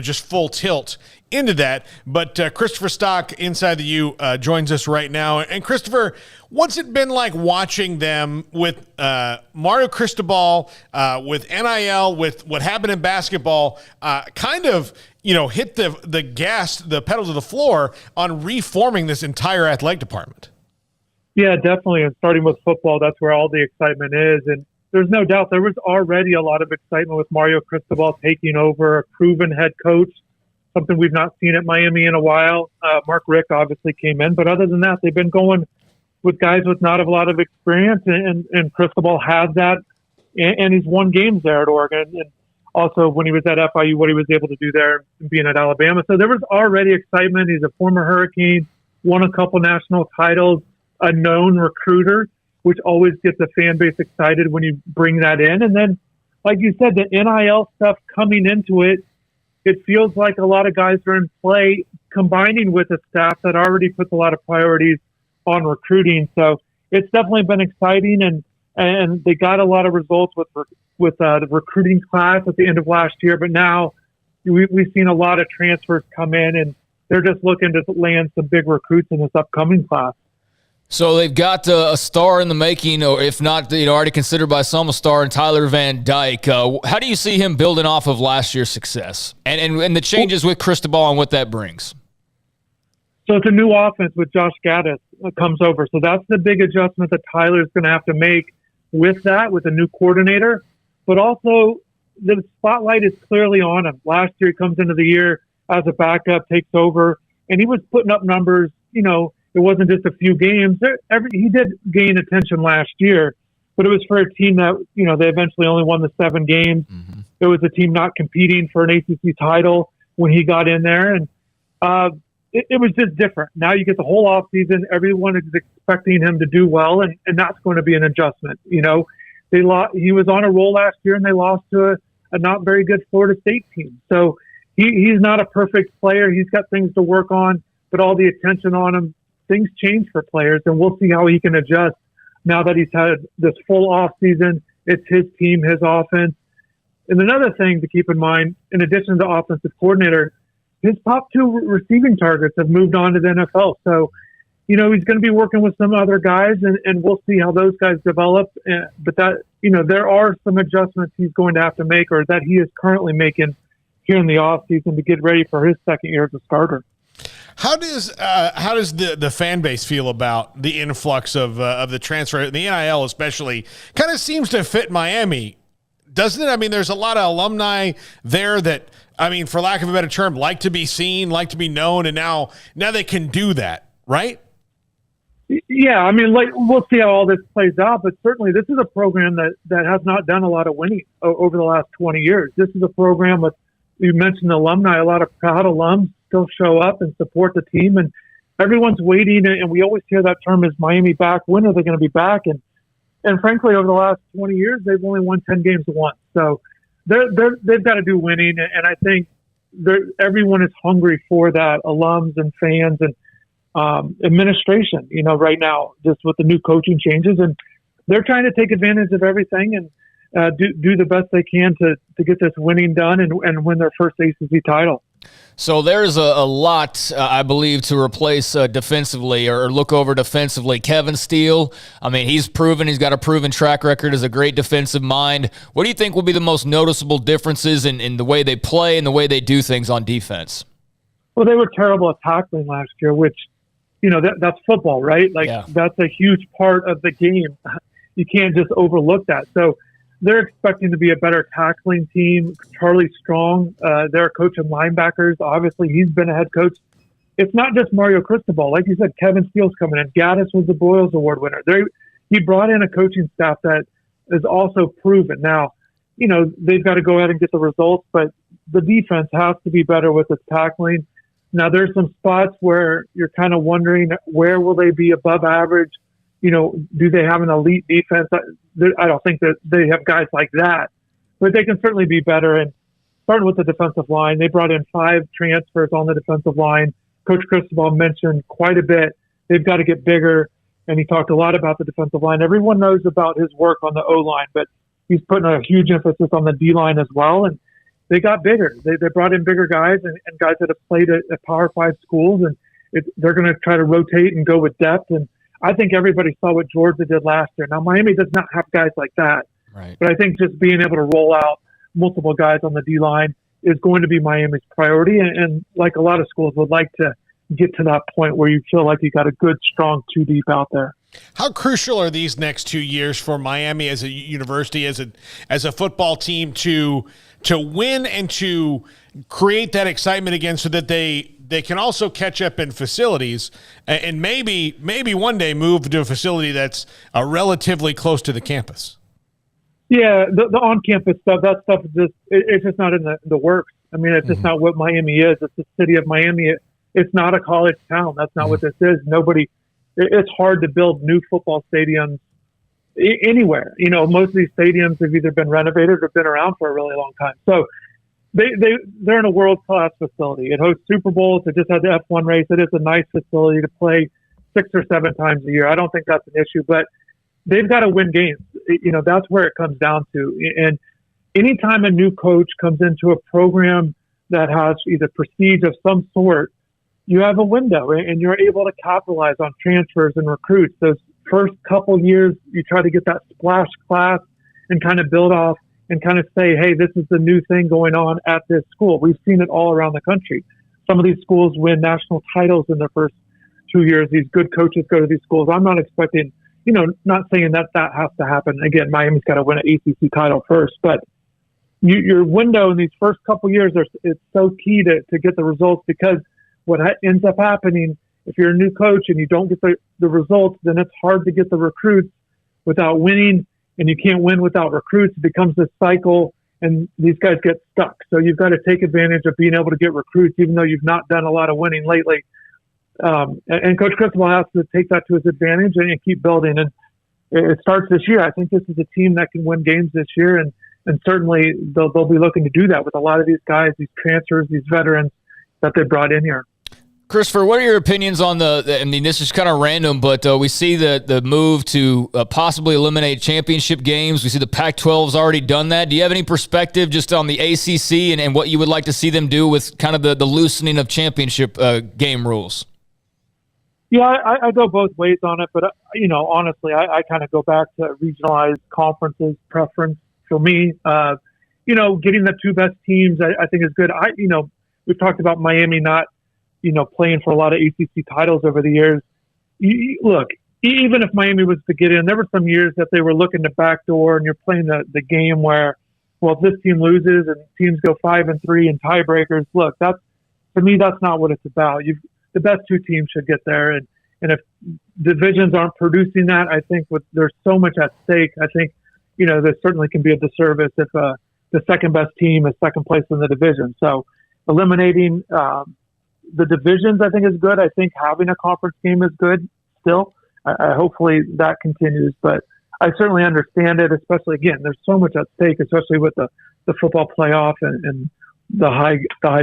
just full tilt into that. But Christopher Stock, Inside the U, joins us right now. And Christopher, what's it been like watching them with Mario Cristobal, with NIL, with what happened in basketball, kind of, hit the pedal to the floor on reforming this entire athletic department? Yeah, definitely. And starting with football, that's where all the excitement is. And there's no doubt there was already a lot of excitement with Mario Cristobal taking over, a proven head coach, something we've not seen at Miami in a while. Mark Richt obviously came in, but other than that, they've been going with guys with not a lot of experience, and Cristobal has that, and he's won games there at Oregon, and also when he was at FIU, what he was able to do there being at Alabama. So there was already excitement. He's a former Hurricane, won a couple national titles, a known recruiter, which always gets a fan base excited when you bring that in. And then, like you said, the NIL stuff coming into it, it feels like a lot of guys are in play, combining with a staff that already puts a lot of priorities on recruiting. So it's definitely been exciting, and they got a lot of results with the recruiting class at the end of last year. But now we've seen a lot of transfers come in, and they're just looking to land some big recruits in this upcoming class. So they've got a star in the making, or if not, already considered by some a star in Tyler Van Dyke. How do you see him building off of last year's success and the changes with Cristobal and what that brings? So it's a new offense with Josh Gaddis comes over. So that's the big adjustment that Tyler's going to have to make with that, with a new coordinator. But also the spotlight is clearly on him. Last year he comes into the year as a backup, takes over, and he was putting up numbers, it wasn't just a few games. He did gain attention last year, but it was for a team that, they eventually only won the 7 games. Mm-hmm. It was a team not competing for an ACC title when he got in there. And it was just different. Now you get the whole offseason. Everyone is expecting him to do well, and that's going to be an adjustment. He was on a roll last year, and they lost to a not very good Florida State team. So he's not a perfect player. He's got things to work on, but all the attention on him, things change for players, and we'll see how he can adjust now that he's had this full off season. It's his team, his offense. And another thing to keep in mind, in addition to the offensive coordinator, his top 2 receiving targets have moved on to the NFL. So, he's going to be working with some other guys, and we'll see how those guys develop. But that, there are some adjustments he's going to have to make, or that he is currently making here in the off season to get ready for his second year as a starter. How does the fan base feel about the influx of the transfer, the NIL especially? Kind of seems to fit Miami, doesn't it? I mean, there's a lot of alumni there that, for lack of a better term, like to be seen, like to be known, and now they can do that, right? Yeah, we'll see how all this plays out, but certainly this is a program that has not done a lot of winning over the last 20 years. This is a program with, you mentioned alumni, a lot of proud alums still show up and support the team, and everyone's waiting, and we always hear that term, is Miami back? When are they going to be back? And frankly, over the last 20 years, they've only won 10 games once. So they've got to do winning, and I think everyone is hungry for that, alums and fans and administration, right now, just with the new coaching changes, and they're trying to take advantage of everything and do the best they can to get this winning done and win their first ACC title. So there's a lot, I believe, to replace defensively or look over defensively. Kevin Steele, he's proven, he's got a proven track record as a great defensive mind. What do you think will be the most noticeable differences in the way they play and the way they do things on defense? Well, they were terrible at tackling last year, which, that's football, right? That's a huge part of the game. You can't just overlook that. So they're expecting to be a better tackling team. Charlie Strong, they're coaching linebackers. Obviously, he's been a head coach. It's not just Mario Cristobal. Like you said, Kevin Steele's coming in. Gaddis was the Boyles Award winner. He brought in a coaching staff that is also proven. Now, they've got to go ahead and get the results, but the defense has to be better with its tackling. Now, there's some spots where you're kind of wondering, where will they be above average? Do they have an elite defense? I don't think that they have guys like that, but they can certainly be better. And starting with the defensive line, they brought in 5 transfers on the defensive line. Coach Cristobal mentioned quite a bit. They've got to get bigger, and he talked a lot about the defensive line. Everyone knows about his work on the O-line, but he's putting a huge emphasis on the D-line as well. And they got bigger. They brought in bigger guys and guys that have played at Power 5 schools, and they're going to try to rotate and go with depth. And I think everybody saw what Georgia did last year. Now, Miami does not have guys like that. Right. But I think just being able to roll out multiple guys on the D-line is going to be Miami's priority. And like a lot of schools would like to get to that point where you feel like you got a good, strong two deep out there. How crucial are these next 2 years for Miami as a university, as a football team to win and to create that excitement again so that they can also catch up in facilities and maybe one day move to a facility that's relatively close to the campus? Yeah, the on-campus stuff, that stuff is it's just not in the works. I mean, it's just not what Miami is. It's the city of Miami. It's not a college town. That's not what this is. It's hard to build new football stadiums anywhere. You know, most of these stadiums have either been renovated or been around for a really long time. So they're in a world-class facility. It hosts Super Bowls. It just had the F1 race. It is a nice facility to play 6 or 7 times a year. I don't think that's an issue, but they've got to win games. You know, that's where it comes down to. And anytime a new coach comes into a program that has either prestige of some sort, you have a window and you're able to capitalize on transfers and recruits. Those first couple years, you try to get that splash class and kind of build off and kind of say, hey, this is the new thing going on at this school. We've seen it all around the country. Some of these schools win national titles in their first 2 years. These good coaches go to these schools. I'm not expecting, not saying that has to happen. Again, Miami's got to win an ACC title first, but your window in these first couple years, it's so key to get the results, because what ends up happening, if you're a new coach and you don't get the results, then it's hard to get the recruits without winning, and you can't win without recruits. It becomes this cycle, and these guys get stuck. So you've got to take advantage of being able to get recruits, even though you've not done a lot of winning lately. And Coach Cristobal has to take that to his advantage and keep building. And it starts this year. I think this is a team that can win games this year, and certainly they'll be looking to do that with a lot of these guys, these transfers, these veterans that they brought in here. Christopher, what are your opinions on I mean, this is kind of random, but we see the move to possibly eliminate championship games. We see the Pac-12's already done that. Do you have any perspective just on the ACC and what you would like to see them do with kind of the loosening of championship game rules? Yeah, I go both ways on it, but, honestly, I kind of go back to regionalized conferences preference for me. Getting the 2 best teams, I think is good. We've talked about Miami not, playing for a lot of ACC titles over the years. Look, even if Miami was to get in, there were some years that they were looking to backdoor, and you're playing the game where, well, if this team loses and teams go 5-3 in tiebreakers, look, to me, that's not what it's about. The best 2 teams should get there. And if divisions aren't producing that, I think there's so much at stake. I think, there certainly can be a disservice if the second best team is second place in the division. So eliminating the divisions, I think, is good. I think having a conference game is good still. I hopefully that continues, but I certainly understand it, especially, again, there's so much at stake, especially with the football playoff and the high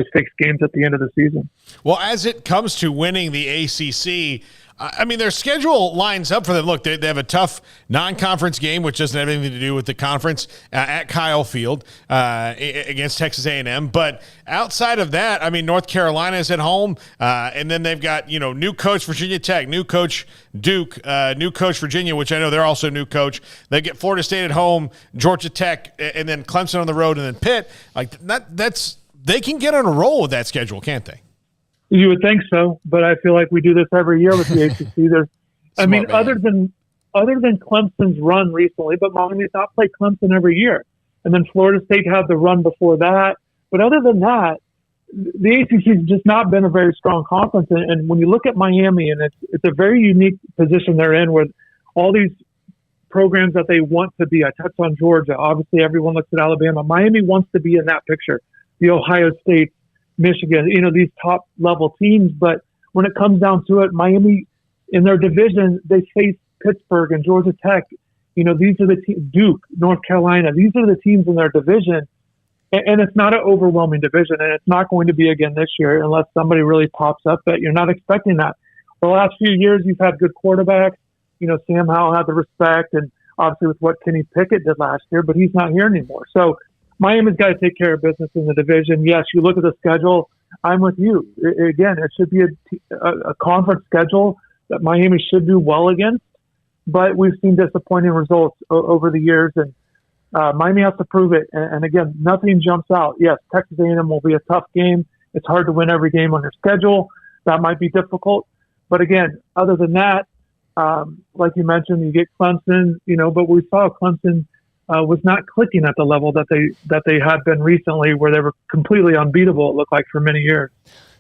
stakes games at the end of the season. Well, as it comes to winning the ACC, I mean, their schedule lines up for them. Look, they have a tough non-conference game, which doesn't have anything to do with the conference, at Kyle Field against Texas A&M. But outside of that, I mean, North Carolina is at home, and then they've got, new coach Virginia Tech, new coach Duke, new coach Virginia, which I know they're also new coach. They get Florida State at home, Georgia Tech, and then Clemson on the road, and then Pitt. Like they can get on a roll with that schedule, can't they? You would think so, but I feel like we do this every year with the ACC. Other than Clemson's run recently, but Miami's not played Clemson every year. And then Florida State had the run before that. But other than that, the ACC has just not been a very strong conference. And when you look at Miami, and it's a very unique position they're in, with all these programs that they want to be. I touched on Georgia. Obviously, everyone looks at Alabama. Miami wants to be in that picture. The Ohio State, Michigan, these top level teams. But when it comes down to it, Miami in their division, they face Pittsburgh and Georgia Tech. These are the teams, Duke, North Carolina. These are the teams in their division. And it's not an overwhelming division, and it's not going to be again this year unless somebody really pops up that you're not expecting that. The last few years, you've had good quarterbacks. Sam Howell had the respect, and obviously with what Kenny Pickett did last year, but he's not here anymore. So Miami's got to take care of business in the division. Yes, you look at the schedule. I'm with you. Again, it should be a conference schedule that Miami should do well against, but we've seen disappointing results over the years, and Miami has to prove it. And again, nothing jumps out. Yes, Texas A&M will be a tough game. It's hard to win every game on your schedule. That might be difficult. But again, other than that, like you mentioned, you get Clemson, but we saw Clemson was not clicking at the level that they had been recently, where they were completely unbeatable, it looked like, for many years.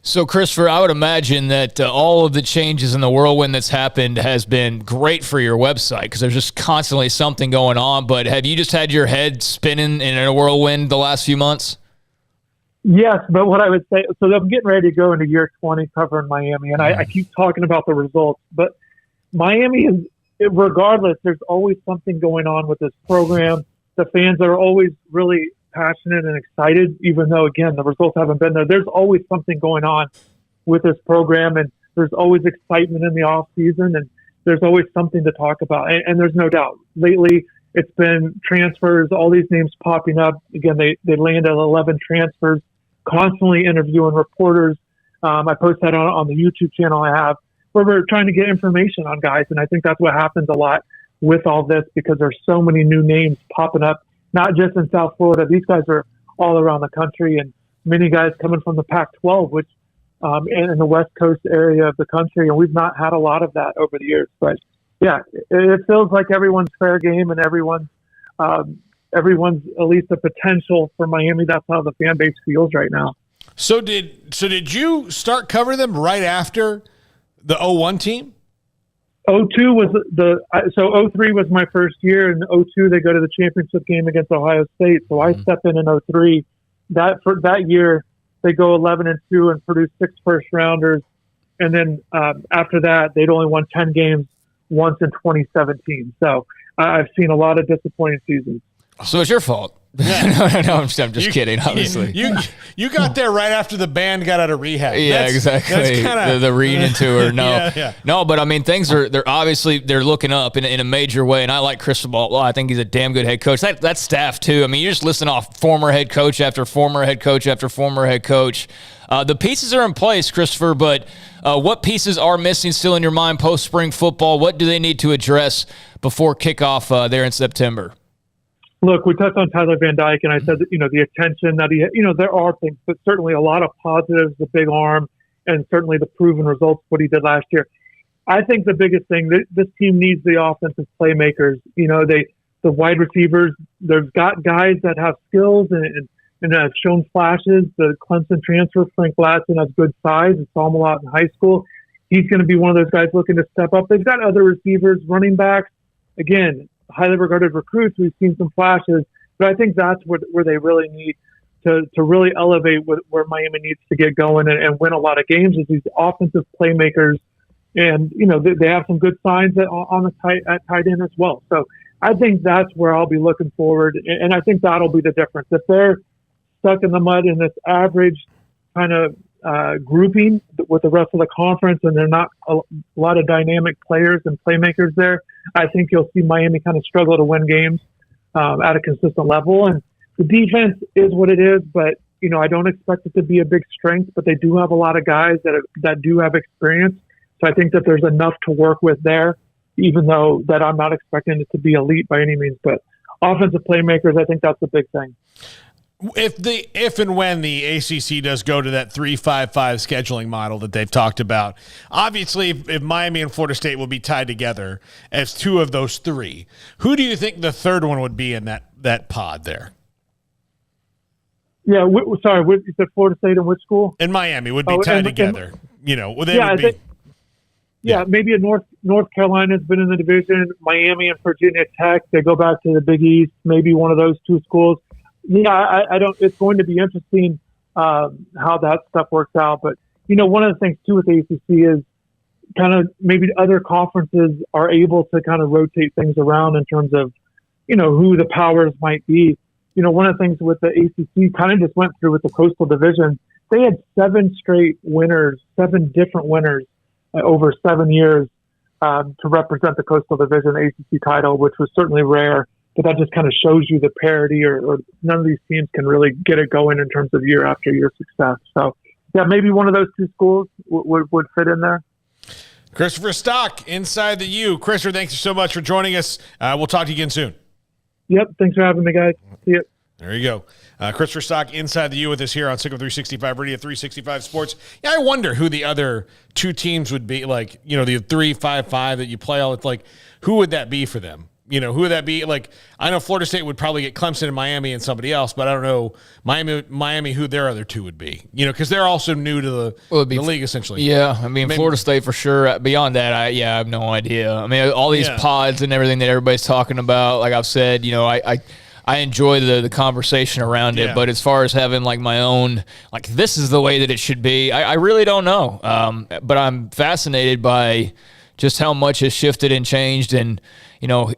So, Christopher, I would imagine that all of the changes in the whirlwind that's happened has been great for your website, because there's just constantly something going on. But have you just had your head spinning in a whirlwind the last few months? Yes, but what I would say, so I'm getting ready to go into year 20 covering Miami, and I keep talking about the results, but Miami is, regardless, there's always something going on with this program. The fans are always really passionate and excited, even though, again, the results haven't been there. There's always something going on with this program, and there's always excitement in the off season, and there's always something to talk about. And there's no doubt. Lately, it's been transfers, all these names popping up. Again, they landed 11 transfers, constantly interviewing reporters. I post that on the YouTube channel I have, where we're trying to get information on guys. And I think that's what happens a lot with all this, because there's so many new names popping up, not just in South Florida. These guys are all around the country, and many guys coming from the Pac-12, which in the West Coast area of the country. And we've not had a lot of that over the years. But yeah, it feels like everyone's fair game, and everyone's at least a potential for Miami. That's how the fan base feels right now. So did you start covering them right after the 01 team? 02 was so 03 was my first year, and 02 they go to the championship game against Ohio State. So I step in 03. For that year, they go 11-2 and produce 6 first rounders, and then after that, they'd only won 10 games once in 2017. So I've seen a lot of disappointing seasons. So it's your fault. No, I'm just kidding, obviously. You got there right after the band got out of rehab. Yeah, exactly. That's the reunion tour. No, no, but I mean, they're obviously looking up in a major way, and I like Cristobal. Well, I think he's a damn good head coach. That staff too. I mean, you just listen off former head coach after former head coach after former head coach. The pieces are in place, Christopher, but what pieces are missing still in your mind post spring football? What do they need to address before kickoff there in September? Look, we touched on Tyler Van Dyke, and I said that, the attention that there are things, but certainly a lot of positives, the big arm, and certainly the proven results, what he did last year. I think the biggest thing, this team needs the offensive playmakers. The wide receivers, they've got guys that have skills and have shown flashes. The Clemson transfer, Frank Latson, has good size. I saw him a lot in high school. He's going to be one of those guys looking to step up. They've got other receivers, running backs. Again, highly regarded recruits. We've seen some flashes, but I think that's where they really need to really elevate where Miami needs to get going and win a lot of games, is these offensive playmakers. And, they have some good signs at tight end as well. So I think that's where I'll be looking forward. And I think that'll be the difference. If they're stuck in the mud in this average kind of grouping with the rest of the conference, and they're not a lot of dynamic players and playmakers there, I think you'll see Miami kind of struggle to win games at a consistent level. And the defense is what it is, but I don't expect it to be a big strength. But they do have a lot of guys that do have experience, so I think that there's enough to work with there. Even though that I'm not expecting it to be elite by any means, but offensive playmakers, I think that's the big thing. If and when the ACC does go to that 3-5-5 scheduling model that they've talked about, obviously if Miami and Florida State will be tied together as two of those three, who do you think the third one would be in that pod there? Yeah, sorry, you said Florida State and which school? In Miami would be tied together. Maybe North Carolina's been in the division. Miami and Virginia Tech, they go back to the Big East. Maybe one of those two schools. Yeah, I don't. It's going to be interesting how that stuff works out. But one of the things too with the ACC is kind of maybe other conferences are able to kind of rotate things around in terms of who the powers might be. One of the things with the ACC kind of just went through with the Coastal Division. They had 7 straight winners, 7 different winners over 7 years to represent the Coastal Division ACC title, which was certainly rare. but that just kind of shows you the parity, or none of these teams can really get it going in terms of year after year success. So, yeah, maybe one of those two schools would fit in there. Christopher Stock, Inside the U. Christopher, thanks so much for joining us. We'll talk to you again soon. Yep, thanks for having me, guys. See you. There you go. Christopher Stock, Inside the U, with us here on Sickle 365 Radio, 365 Sports. Yeah, I wonder who the other two teams would be, like, you know, the 3-5-5 that you play all. It's like, who would that be for them? You know, who would that be? Like, I know Florida State would probably get Clemson and Miami and somebody else, but I don't know Miami who their other two would be. You know, because they're also new to the league, essentially. Yeah, I mean, Florida State for sure. Beyond that, I have no idea. I mean, all these pods and everything that everybody's talking about, like I've said, you know, I enjoy the conversation around it, but as far as having like my own, like this is the way that it should be, I really don't know. But I'm fascinated by just how much has shifted and changed, and you know, here